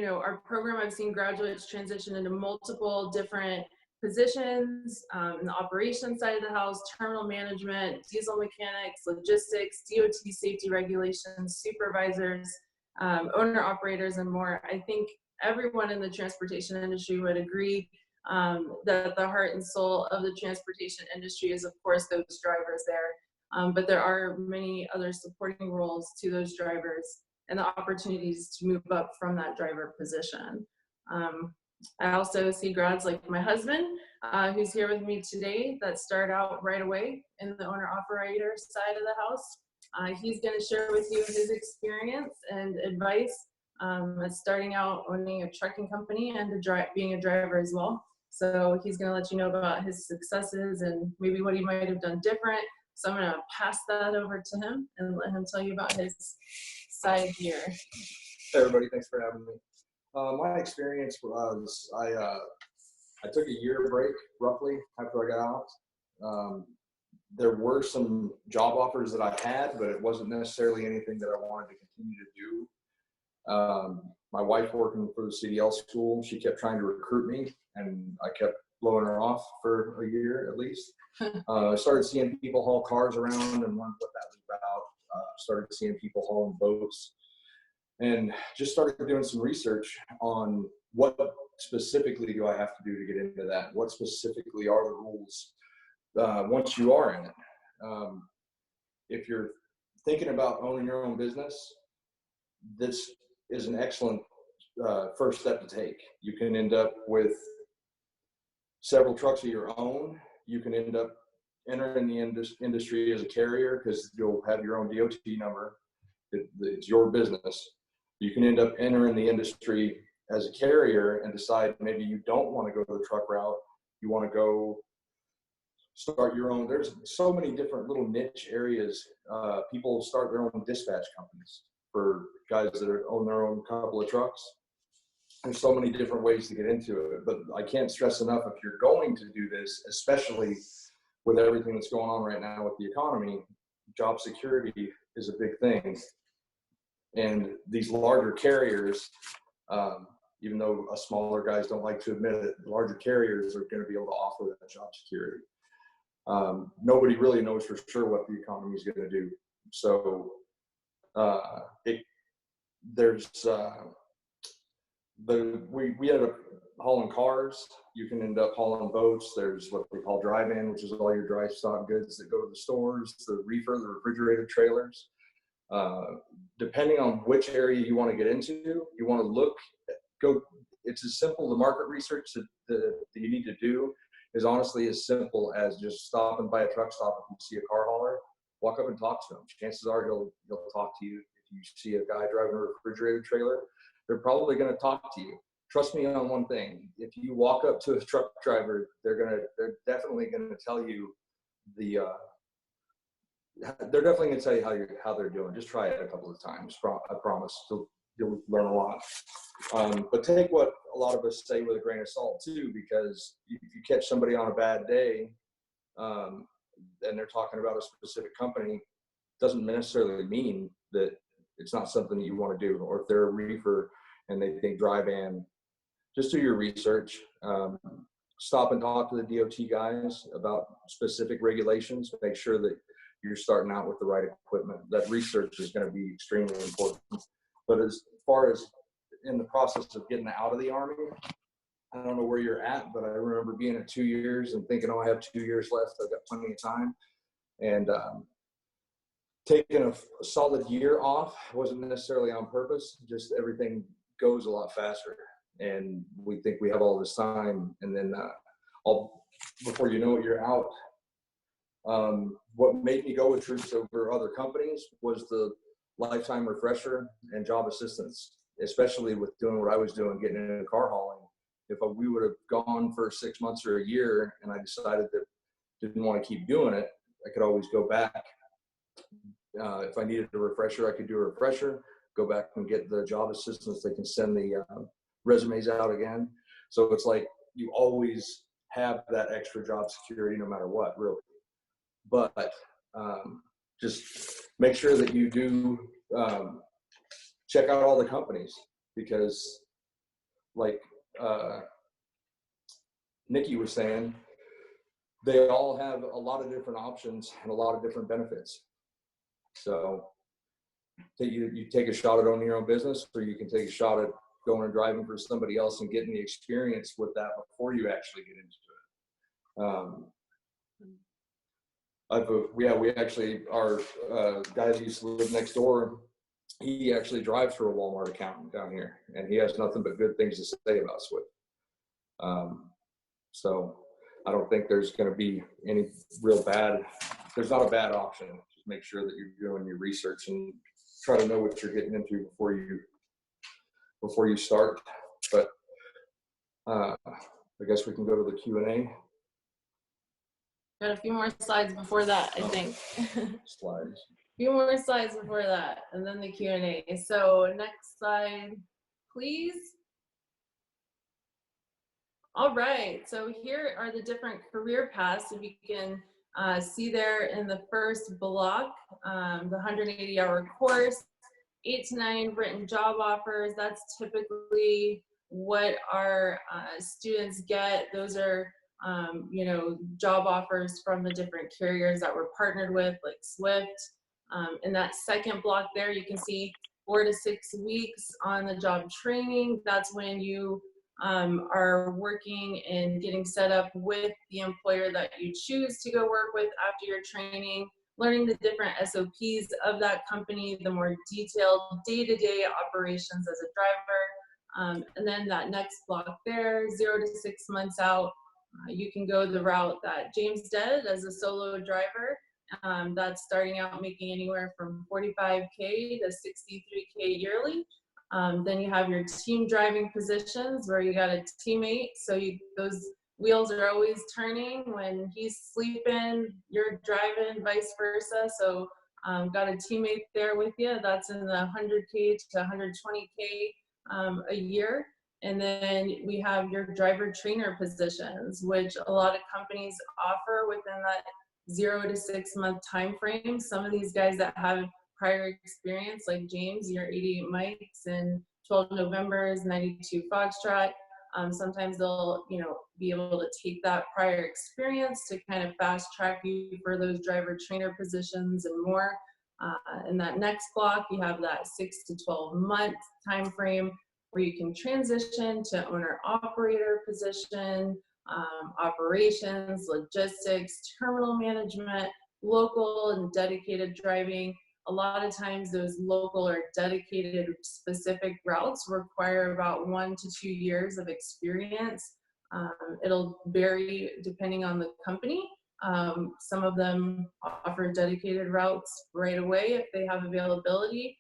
our program, I've seen graduates transition into multiple different positions in the operations side of the house, terminal management, diesel mechanics, logistics, DOT safety regulations, supervisors, owner operators, and more. I think everyone in the transportation industry would agree that the heart and soul of the transportation industry is, of course, those drivers there. But there are many other supporting roles to those drivers and the opportunities to move up from that driver position. I also see grads like my husband, who's here with me today, that start out right away in the owner-operator side of the house. He's going to share with you his experience and advice as starting out owning a trucking company and being a driver as well. So he's going to let you know about his successes and maybe what he might have done different. So I'm going to pass that over to him and let him tell you about his side here. Hey everybody, thanks for having me. My experience was I took a year break roughly after I got out. There were some job offers that I had, but it wasn't necessarily anything that I wanted to continue to do. My wife working for the CDL school, she kept trying to recruit me, and I kept blowing her off for a year at least. I started seeing people haul cars around and learned what that was about. Started seeing people hauling boats, and just started doing some research on what specifically do I have to do to get into that? What specifically are the rules once you are in it? If you're thinking about owning your own business, this is an excellent first step to take. You can end up with several trucks of your own. You can end up entering the industry as a carrier because you'll have your own DOT number. It's your business. You can end up entering the industry as a carrier and decide maybe you don't want to go the truck route. You want to go start your own. There's so many different little niche areas. People start their own dispatch companies for guys that own their own couple of trucks. There's so many different ways to get into it, but I can't stress enough, if you're going to do this, especially with everything that's going on right now with the economy, job security is a big thing. And these larger carriers, even though us smaller guys don't like to admit it, the larger carriers are going to be able to offer that job security. Nobody really knows for sure what the economy is going to do. So we ended up hauling cars. You can end up hauling boats. There's what they call drive-in, which is all your dry stock goods that go to the stores, the reefer, the refrigerated trailers. Depending on which area you want to get into, you want to it's as simple, the market research that you need to do is honestly as simple as just stopping by a truck stop. If you see a car hauler, walk up and talk to him. Chances are he'll talk to you. If you see a guy driving a refrigerated trailer, they're probably going to talk to you. Trust me on one thing. If you walk up to a truck driver, they're definitely going to tell you they're definitely going to tell you how they're doing. Just try it a couple of times. I promise you'll learn a lot. But take what a lot of us say with a grain of salt too, because if you catch somebody on a bad day and they're talking about a specific company, doesn't necessarily mean that it's not something that you want to do. Or if they're a reefer and they think drive-in, just do your research. Stop and talk to the DOT guys about specific regulations. Make sure that you're starting out with the right equipment. That research is going to be extremely important. But as far as in the process of getting out of the Army, I don't know where you're at, but I remember being at 2 years and thinking, oh, I have 2 years left. I've got plenty of time. And taking a solid year off wasn't necessarily on purpose, just everything goes a lot faster. And we think we have all this time. And then before you know it, you're out. What made me go with Troops over other companies was the lifetime refresher and job assistance, especially with doing what I was doing, getting into car hauling. If we would have gone for 6 months or a year and I decided that didn't want to keep doing it, I could always go back. If I needed a refresher, I could do a refresher, go back and get the job assistance. They can send the resumes out again. So it's like you always have that extra job security no matter what, really. But just make sure that you do check out all the companies, because like Nikki was saying, they all have a lot of different options and a lot of different benefits. So you take a shot at owning your own business, or you can take a shot at going and driving for somebody else and getting the experience with that before you actually get into it. We actually, our guy that used to live next door, he actually drives for a Walmart accountant down here, and he has nothing but good things to say about Swift. So I don't think there's going to be any real bad. There's not a bad option. Just make sure that you're doing your research and try to know what you're getting into before you start. But I guess we can go to the Q&A. Got a few more slides before that, I think. Slides. A few more slides before that, and then the Q&A. So next slide, please. All right, so here are the different career paths. If you can see there in the first block, the 180-hour course, 8 to 9 written job offers. That's typically what our students get. Those are job offers from the different carriers that we're partnered with, like Swift. In that second block there, you can see 4 to 6 weeks on the job training. That's when you are working and getting set up with the employer that you choose to go work with after your training, learning the different SOPs of that company, the more detailed day-to-day operations as a driver. And then that next block there, 0 to 6 months out, you can go the route that James did as a solo driver. That's starting out making anywhere from $45K to $63K yearly. Then you have your team driving positions where you got a teammate. So those wheels are always turning. When he's sleeping, you're driving, vice versa. So got a teammate there with you. That's in the 100K to 120K a year. And then we have your driver trainer positions, which a lot of companies offer within that 0 to 6 month time frame. Some of these guys that have prior experience, like James, your 88 Mikes and 12 Novembers, 92 Foxtrot, sometimes they'll be able to take that prior experience to kind of fast track you for those driver trainer positions and more. In that next block, you have that 6 to 12 month time frame where you can transition to owner operator position, operations, logistics, terminal management, local and dedicated driving. A lot of times those local or dedicated specific routes require about 1 to 2 years of experience. It'll vary depending on the company. Some of them offer dedicated routes right away if they have availability.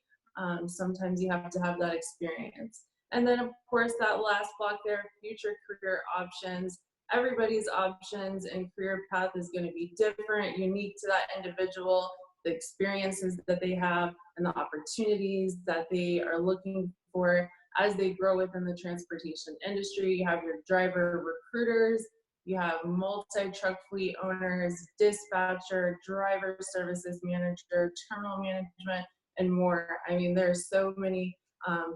Sometimes you have to have that experience. And then of course that last block there, future career options. Everybody's options and career path is going to be different, unique to that individual, the experiences that they have and the opportunities that they are looking for as they grow within the transportation industry. You have your driver recruiters, you have multi-truck fleet owners, dispatcher, driver services manager, terminal management, and more. I mean, there's so many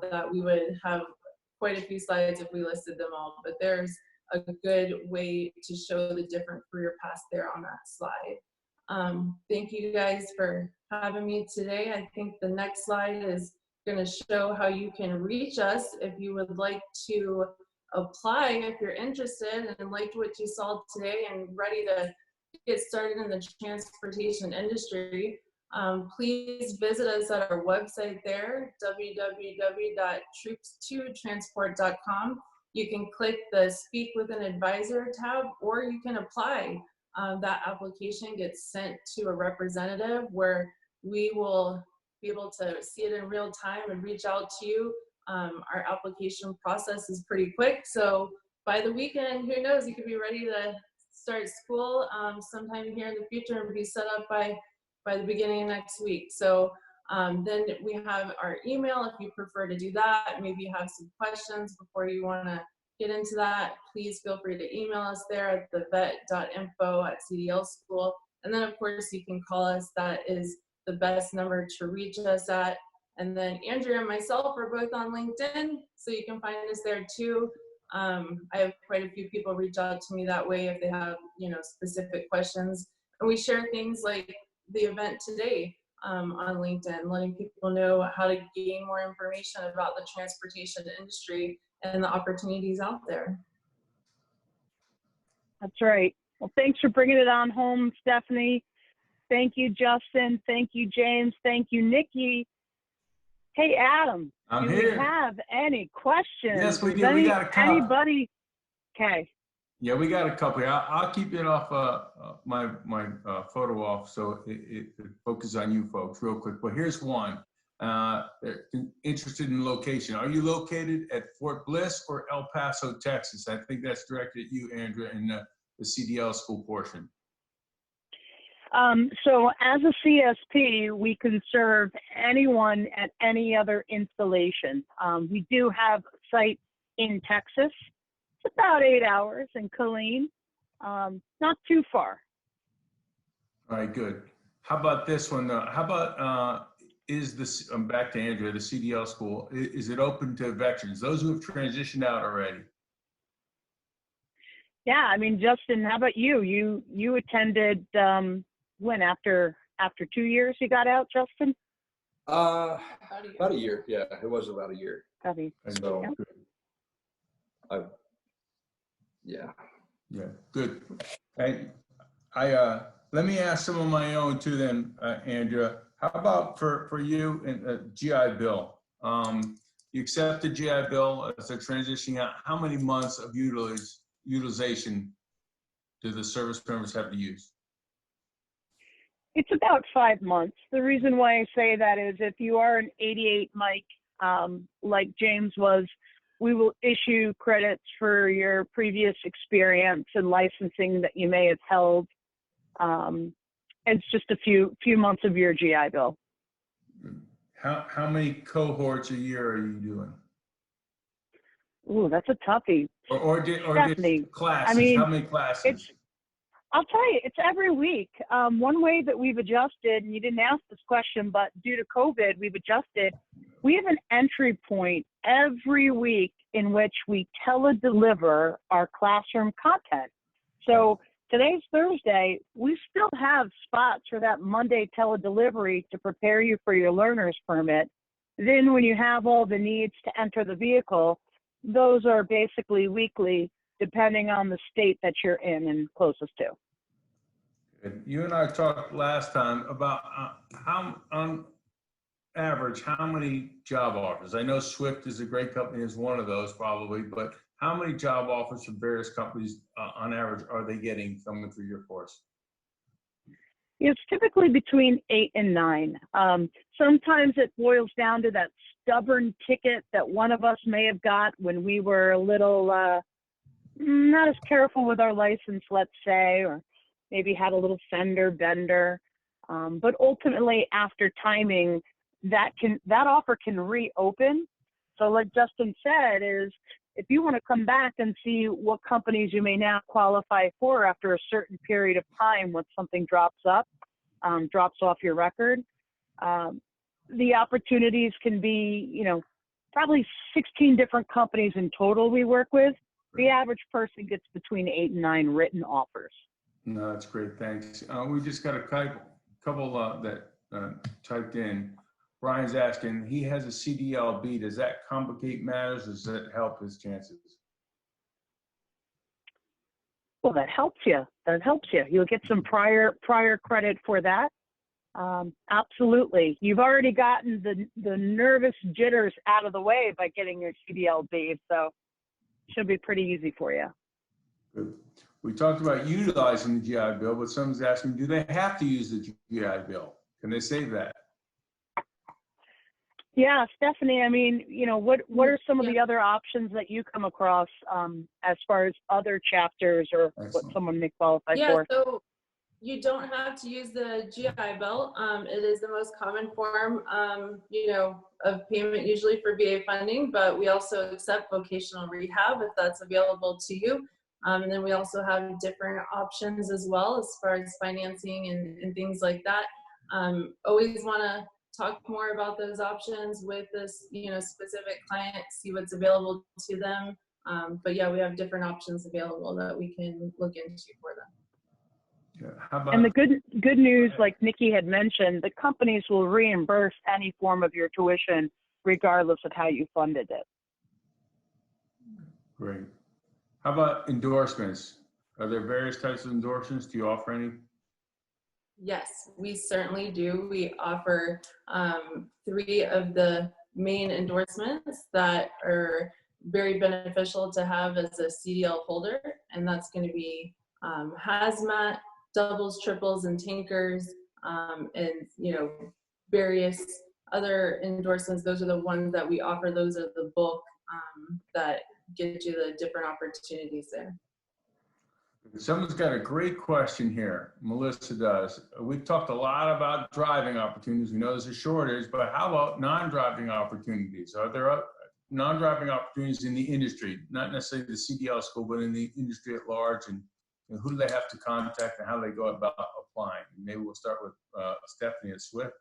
that we would have quite a few slides if we listed them all, but there's a good way to show the different career paths there on that slide. Thank you guys for having me today. I think the next slide is going to show how you can reach us if you would like to apply if you're interested and liked what you saw today and ready to get started in the transportation industry. Please visit us at our website there, www.troops2transport.com. You can click the Speak with an Advisor tab, or you can apply. That application gets sent to a representative where we will be able to see it in real time and reach out to you. Our application process is pretty quick, so by the weekend, who knows, you could be ready to start school sometime here in the future and be set up by the beginning of next week. So then we have our email if you prefer to do that. Maybe you have some questions before you want to get into that. Please feel free to email us there at thevet.info@cdlschool. And then of course you can call us. That is the best number to reach us at. And then Andrea and myself are both on LinkedIn, so you can find us there too. I have quite a few people reach out to me that way if they have, specific questions. And we share things like the event today on LinkedIn, letting people know how to gain more information about the transportation industry and the opportunities out there. That's right. Well, thanks for bringing it on home, Stephanie. Thank you, Justin. Thank you, James. Thank you, Nikki. Hey, Adam, I'm do here. we have any questions? Yes, we Does do. We got a couple. Anybody? Okay. Yeah, we got a couple. I'll keep it off my photo off so it focuses on you folks real quick. But here's one. They're interested in location. Are you located at Fort Bliss or El Paso, Texas? I think that's directed at you, Andrea, in the CDL school portion. So as a CSP, we can serve anyone at any other installation. We do have a site in Texas. It's about 8 hours in Killeen, not too far. All right, good. How about this one? How about, is this, I'm back to Andrea, the CDL school, is it open to veterans, those who have transitioned out already? Yeah, I mean, Justin, how about you? You attended, when, after 2 years you got out, Justin? About a year. Yeah, it was about a year. So, yeah. Yeah, good. Let me ask some of my own too then, Andrea. How about for you and GI Bill? You accept the GI Bill as they're transitioning out. How many months of utilization do the service members have to use? It's about 5 months. The reason why I say that is if you are an 88 mic, like James was, we will issue credits for your previous experience and licensing that you may have held. It's just a few months of your GI Bill. How many cohorts a year are you doing? Ooh, that's a toughie. Or just classes? I mean, how many classes? I'll tell you, it's every week. One way that we've adjusted, and you didn't ask this question, but due to COVID, we've adjusted. We have an entry point every week in which we teledeliver our classroom content. So today's Thursday. We still have spots for that Monday teledelivery to prepare you for your learner's permit. Then when you have all the needs to enter the vehicle, those are basically weekly, depending on the state that you're in and closest to. You and I talked last time about how, on average, how many job offers? I know Swift is a great company, is one of those probably, but how many job offers from various companies on average are they getting coming through your course? It's typically between 8 and 9. Sometimes it boils down to that stubborn ticket that one of us may have got when we were a little not as careful with our license, let's say, or maybe had a little fender bender. But ultimately, after timing, that offer can reopen. So like Justin said, is if you want to come back and see what companies you may now qualify for after a certain period of time when something drops off your record, the opportunities can be, probably 16 different companies in total we work with. The average person gets between 8 and 9 written offers. No, that's great. Thanks. We just got a couple that typed in. Brian's asking, he has a CDLB. Does that complicate matters? Or does that help his chances? Well, that helps you. That helps you. You'll get some prior credit for that. Absolutely. You've already gotten the nervous jitters out of the way by getting your CDLB, so it should be pretty easy for you. Good. We talked about utilizing the GI Bill, but someone's asking, do they have to use the GI Bill? Can they save that? Yeah, Stephanie, I mean, you know, what are some of the other options that you come across as far as other chapters or Excellent. what someone may qualify Yeah, for? so you don't have to use the GI Bill. It is the most common form, you know, of payment usually for VA funding, but we also accept vocational rehab if that's available to you. And then we also have different options as well as far as financing and things like that. Always want to talk more about those options with this, you know, specific client, see what's available to them. But yeah, we have different options available that we can look into for them. Yeah. How about, And the good news, like Nikki had mentioned, the companies will reimburse any form of your tuition regardless of how you funded it. great. How about endorsements? Are there various types of endorsements? Do you offer any? Yes, we certainly do. We offer 3 of the main endorsements that are very beneficial to have as a CDL holder, and that's going to be hazmat, doubles, triples, and tankers, and you know, various other endorsements. Those are the ones that we offer. Those are the bulk that get you the different opportunities there. Someone's got a great question here. Melissa does. We've talked a lot about driving opportunities. We know there's a shortage, but how about non-driving opportunities? Are there non-driving opportunities in the industry, not necessarily the CDL school, but in the industry at large? And who do they have to contact and how do they go about applying? Maybe we'll start with Stephanie at Swift.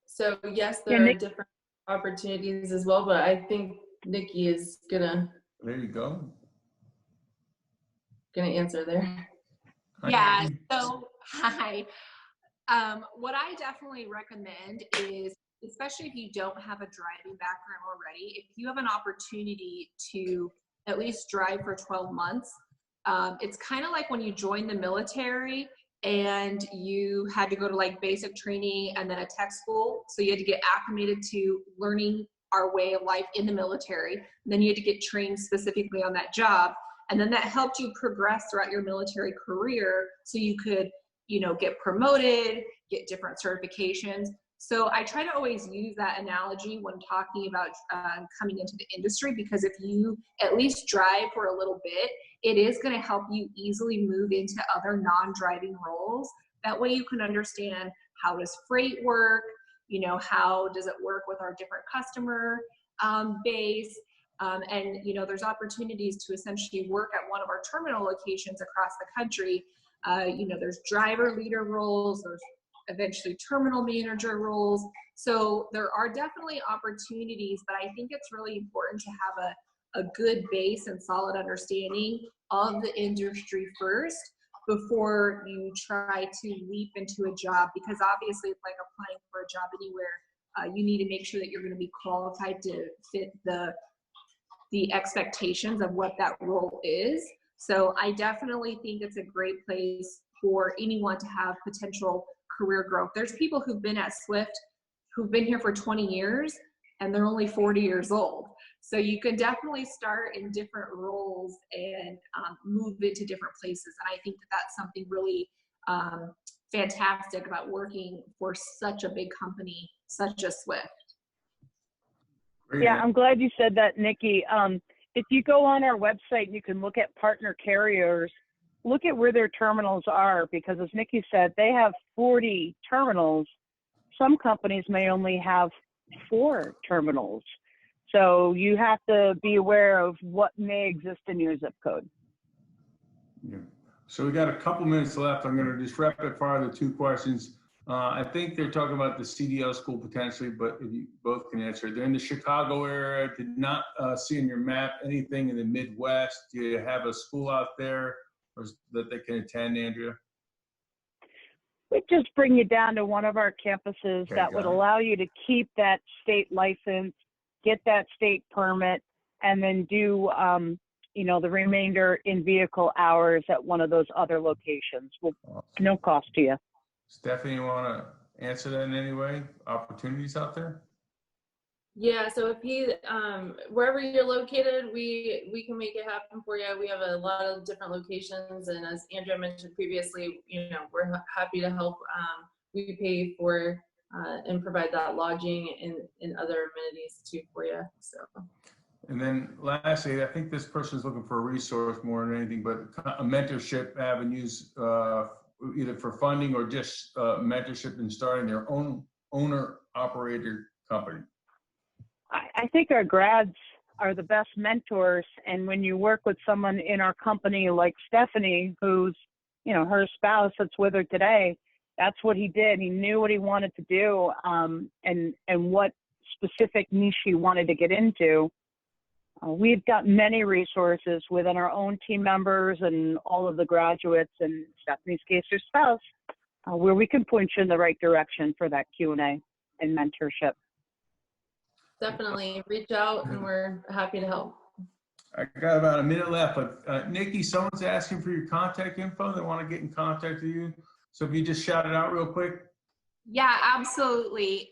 So yes, there are different opportunities as well, but I think Nikki is gonna There you go. answer there. Yeah, so hi. What I definitely recommend is, especially if you don't have a driving background already, if you have an opportunity to at least drive for 12 months, it's kind of like when you join the military and you had to go to like basic training and then a tech school. So you had to get acclimated to learning our way of life in the military. And then you had to get trained specifically on that job. And then that helped you progress throughout your military career so you could, you know, get promoted, get different certifications. So I try to always use that analogy when talking about coming into the industry, because if you at least drive for a little bit, it is going to help you easily move into other non-driving roles. That way you can understand, how does freight work? You know, how does it work with our different customer base? And, you know, there's opportunities to essentially work at one of our terminal locations across the country. You know, there's driver leader roles, there's eventually terminal manager roles. So there are definitely opportunities, but I think it's really important to have a good base and solid understanding of the industry first before you try to leap into a job, because obviously it's like applying for a job anywhere. You need to make sure that you're going to be qualified to fit the expectations of what that role is. So I definitely think it's a great place for anyone to have potential career growth. There's people who've been at Swift who've been here for 20 years and they're only 40 years old. So you can definitely start in different roles and move into different places. And I think that that's something really fantastic about working for such a big company, such as Swift. Yeah, I'm glad you said that, Nikki. If you go on our website and you can look at partner carriers, look at where their terminals are, because as Nikki said, they have 40 terminals. Some companies may only have 4 terminals. So you have to be aware of what may exist in your zip code. Yeah. So we got a couple minutes left. I'm going to just rapid fire the 2 questions. I think they're talking about the CDL school potentially, but if you both can answer. They're in the Chicago area. Did not see in your map anything in the Midwest. Do you have a school out there or that they can attend, Andrea? We just bring you down to one of our campuses that would allow you to keep that state license, get that state permit, and then do you know, the remainder in vehicle hours at one of those other locations. Well, Awesome. no cost to you. Stephanie, you want to answer that in any way? Opportunities out there? Yeah, so if you, wherever you're located, we can make it happen for you. We have a lot of different locations, and as Andrea mentioned previously, you know, we're happy to help. We pay for and provide that lodging and other amenities too for you. So. And then lastly, I think this person is looking for a resource more than anything, but a mentorship avenues, either for funding or just mentorship in starting their own owner-operator company. I think our grads are the best mentors. And when you work with someone in our company like Stephanie, who's, you know, her spouse that's with her today, that's what he did. He knew what he wanted to do, and what specific niche he wanted to get into. We've got many resources within our own team members and all of the graduates, and Stephanie's case, her spouse, where we can point you in the right direction for that Q&A and mentorship. Definitely reach out, and we're happy to help. I got about a minute left, but Nikki, someone's asking for your contact info. They want to get in contact with you. So if you just shout it out real quick. Yeah, absolutely.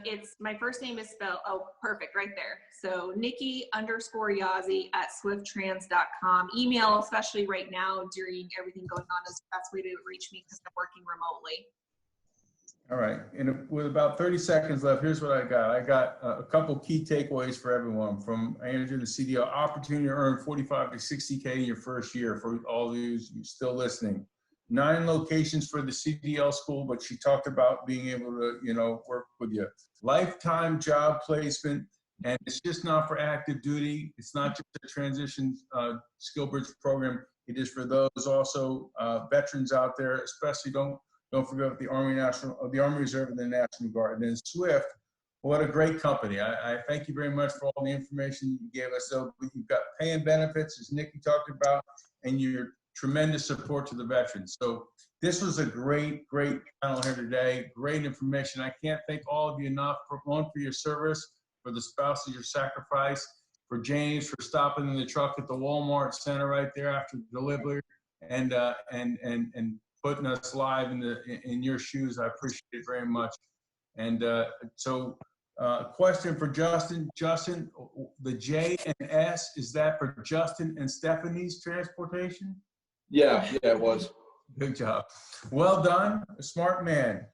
It's my first name is spelled, oh, perfect, right there. So Nikki_Yazzie at swifttrans.com. Email, especially right now during everything going on, is the best way to reach me because I'm working remotely. All right, and with about 30 seconds left, here's what I got. I got a couple key takeaways for everyone from Andrew, the CDL. Opportunity to earn 45 to 60K in your first year for all of you still listening. 9 locations for the CDL school, but she talked about being able to, you know, work with you. Lifetime job placement, and it's just not for active duty. It's not just a transition skill bridge program. It is for those also veterans out there, especially don't forget the Army Reserve and the National Guard. And then Swift, what a great company. I thank you very much for all the information you gave us. So you've got pay and benefits, as Nikki talked about, and your tremendous support to the veterans. So this was a great panel here today. Great information. I can't thank all of you enough for your service, for the spouses, your sacrifice, for James for stopping in the truck at the Walmart Center right there after delivery, and putting us live in your shoes. I appreciate it very much. And question for Justin. Justin, the J and S, is that for Justin and Stephanie's transportation? Yeah, it was. Good job. Well done. A smart man.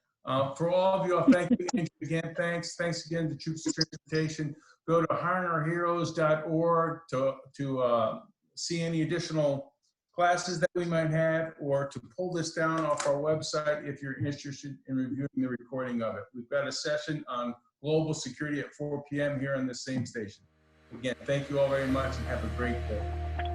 For all of you, thank you again. Thanks again to Troops of Transportation. Go to hiringourheroes.org to see any additional classes that we might have, or to pull this down off our website if you're interested in reviewing the recording of it. We've got a session on global security at 4 p.m. here on the same station. Again, thank you all very much and have a great day.